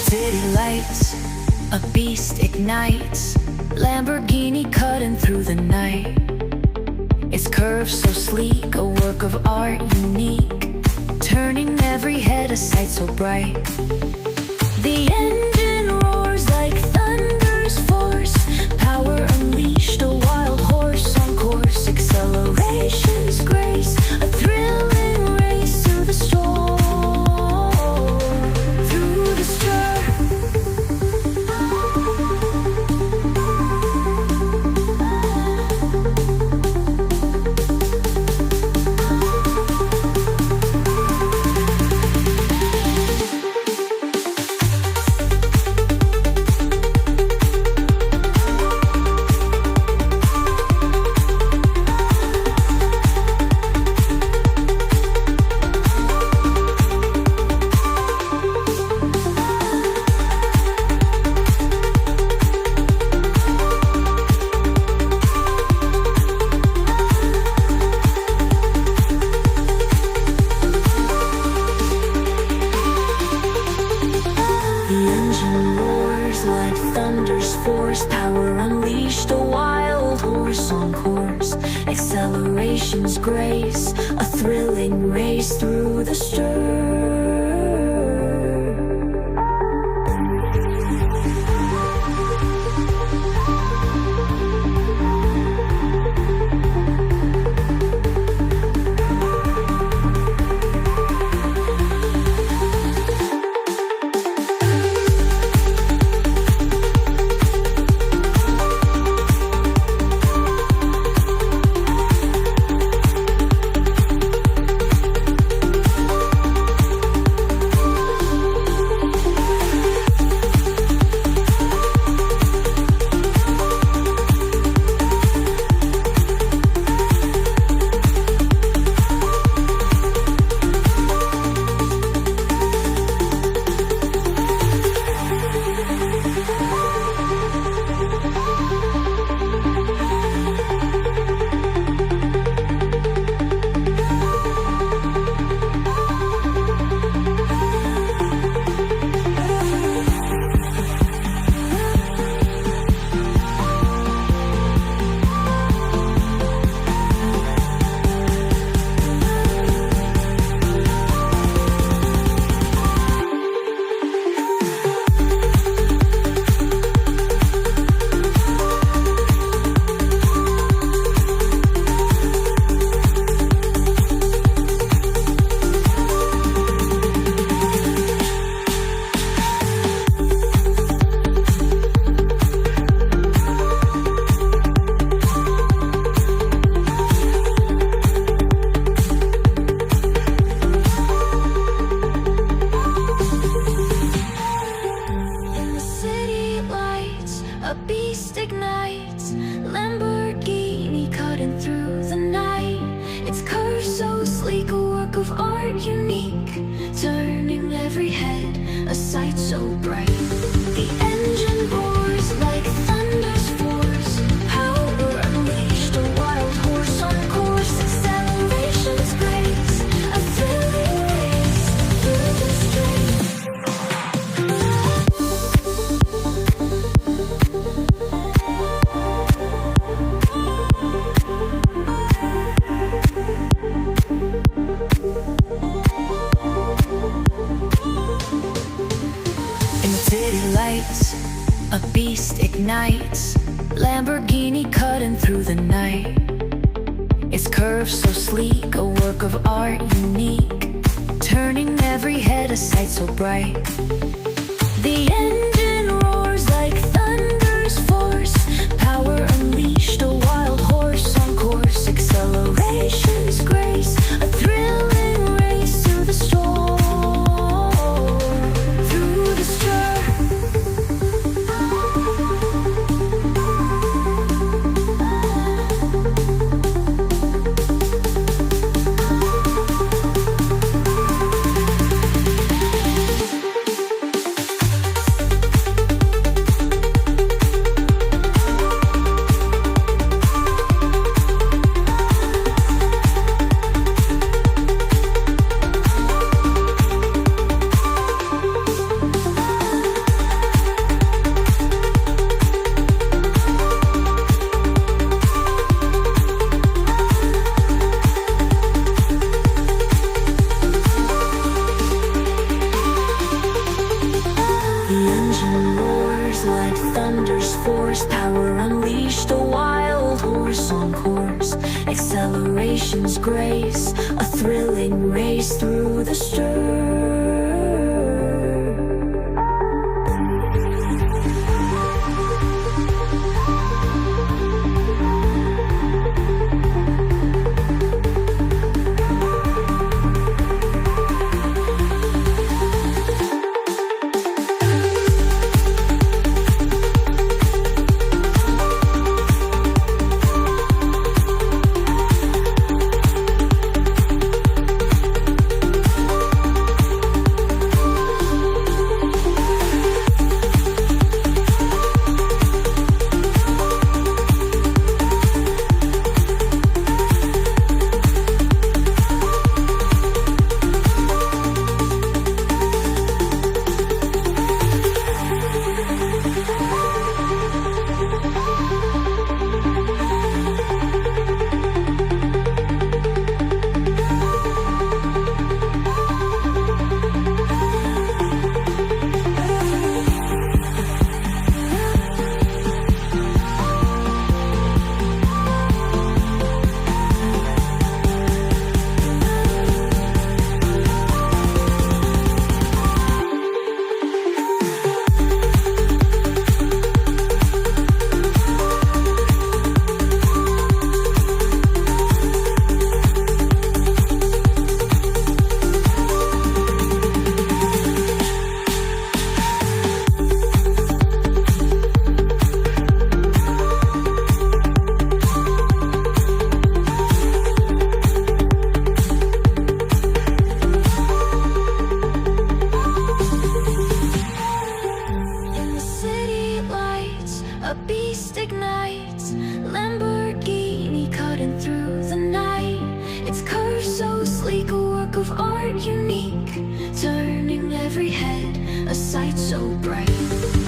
city lights, a beast ignites. Lamborghini cutting through the night. Its curves so sleek, a work of art unique, turning every head, a sight so bright. The engine roars like thunder's force, power unleashed, a wild horse on course. Acceleration's grace, a thrilling race through the storm, through the stir. Acceleration's grace, a thrilling race through the stir. A beast ignites, Lamborghini cutting through the night. Its curves so sleek, a work of art unique, turning every head, a sight so bright. The engine roars like thunder's force, power unleashed, a wild horse on course. Acceleration's grace, a thrilling race through the streets. City lights, a beast ignites, Lamborghini cutting through the night. Its curves so sleek, a work of art unique, turning every head, a sight so bright. The engine roars like thunder's force, power unleashed, a wild horse on course. Acceleration's grace, a thrilling race through the storm, through the stir. The engine roars like thunder's force, power unleashed, a wild horse on course. Acceleration's grace, a thrilling race through the stir. A beast ignites, Lamborghini cutting through the night. Its curves so sleek, a work of art unique, turning every head, a sight so bright.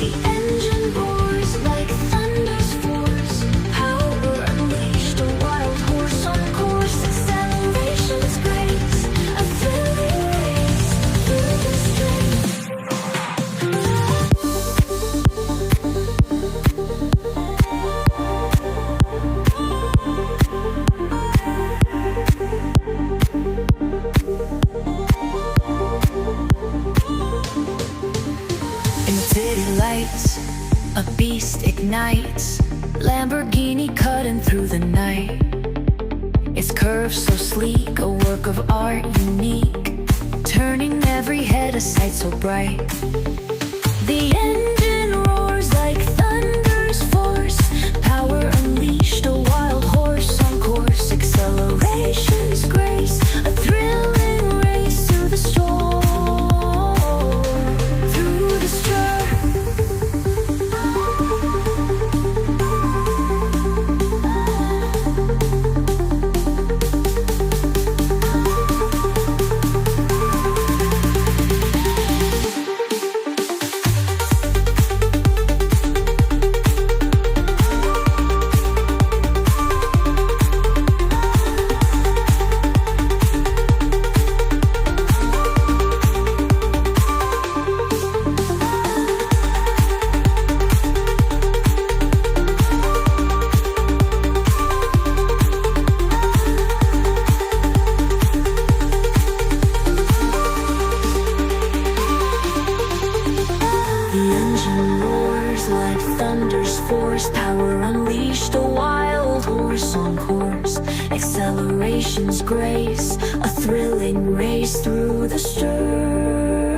The engine roars like thunder's force, power unleashed, a wild horse on course. Acceleration's grace, a thrilling race through the streets. City lights, a beast ignites, Lamborghini cutting through the night. Its curves so sleek, a work of art unique, turning every head, a sight so bright. The engine roars like thunder's force, power unleashed, a wild horse on course. Acceleration's grace, a thrilling race through the storm. Like thunder's force, power unleashed, a wild horse on course. Acceleration's grace, a thrilling race through the stir.